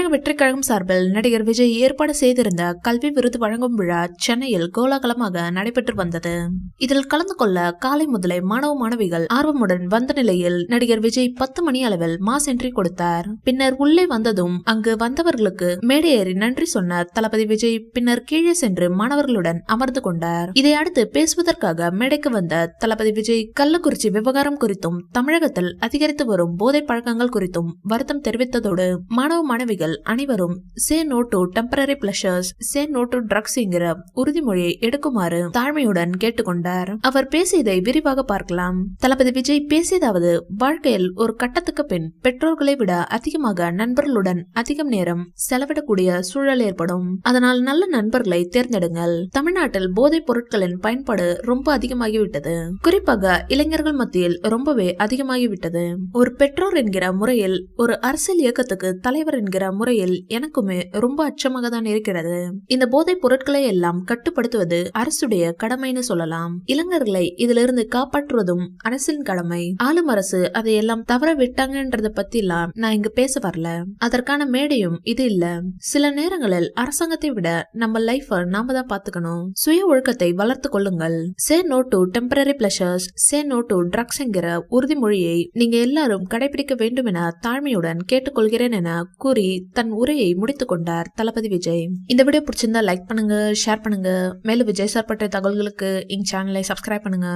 தமிழக வெற்றிக் கழகம் சார்பில் நடிகர் விஜய் ஏற்பாடு செய்திருந்த கல்வி விருது வழங்கும் விழா சென்னையில் கோலாகலமாக நடைபெற்று வந்தது. இதில் கலந்து கொள்ள காலை முதலே மாணவ மாணவிகள் ஆர்வமுடன் வந்த நிலையில் நடிகர் விஜய் 10 மணி அளவில் மாஸ் என்ட்ரி கொடுத்தார். பின்னர் உள்ளே வந்ததும் அங்கு வந்தவர்களுக்கு மேடை ஏறி நன்றி சொன்ன தளபதி விஜய் பின்னர் கீழே சென்று மாணவர்களுடன் அமர்ந்து கொண்டார். இதையடுத்து பேசுவதற்காக மேடைக்கு வந்த தளபதி விஜய் கள்ளக்குறிச்சி விவகாரம் குறித்தும் தமிழகத்தில் அதிகரித்து வரும் போதை பழக்கங்கள் குறித்தும் வருத்தம் தெரிவித்ததோடு மாணவ மாணவிகள் அனைவரும் say no to temporary pleasures, say no to drugs என்கிற உறுதிமொழியை எடுக்குமாறு தாழ்மையுடன் கேட்டுக்கொண்டார். அவர் பேசியதை விரிவாக பார்க்கலாம். தளபதி விஜய் பேசியதாவது, வாழ்க்கையில் ஒரு கட்டத்துக்கு பின் பெற்றோர்களை விட அதிகமாக நண்பர்களுடன் அதிகம் நேரம் செலவிடக்கூடிய சூழல் ஏற்படும். அதனால் நல்ல நண்பர்களை தேர்ந்தெடுங்கள். தமிழ்நாட்டில் போதைப் பொருட்களின் பயன்பாடு ரொம்ப அதிகமாகிவிட்டது. குறிப்பாக இளைஞர்கள் மத்தியில் ரொம்பவே அதிகமாகிவிட்டது. ஒரு பெற்றோர் என்கிற முறையில், ஒரு அரசியல் இயக்கத்துக்கு தலைவர் என்கிற முறையில் எனக்குமே ரொம்ப அச்சமாக தான் இருக்கிறது. இந்த போதைப் பொருட்களை எல்லாம் கட்டுப்படுத்துவது அரசுடைய கடமைன்னு சொல்லலாம். இளைஞர்களை இதிலிருந்து காப்பாற்றுவதும் அரசின் கடமை. ஆளும் அரசு அதையெல்லாம் தவற விட்டாங்கன்றத பத்தி எல்லாம் நான் இங்க பேச வரல. அதற்கான மேடையும் இது இல்ல. சில நேரங்களில் அரசாங்கத்தை விட நம்ம லைஃப நாம தான் பாத்துக்கணும். சுய ஒழுக்கத்தை வளர்த்து கொள்ளுங்கள். Say no to temporary pleasures, say no to drugs என்கிற உறுதிமொழியை நீங்க எல்லாரும் கடைபிடிக்க வேண்டும் என தாழ்மையுடன் கேட்டுக்கொள்கிறேன் என கூறி தன் உரையை முடித்துக் கொண்டார் தளபதி விஜய். இந்த வீடியோ பிடிச்சிருந்தா லைக் பண்ணுங்க, ஷேர் பண்ணுங்க. மேலும் விஜய் சார் பற்றிய தகவல்களுக்கு எங்க சேனலை சப்ஸ்கிரைப் பண்ணுங்க.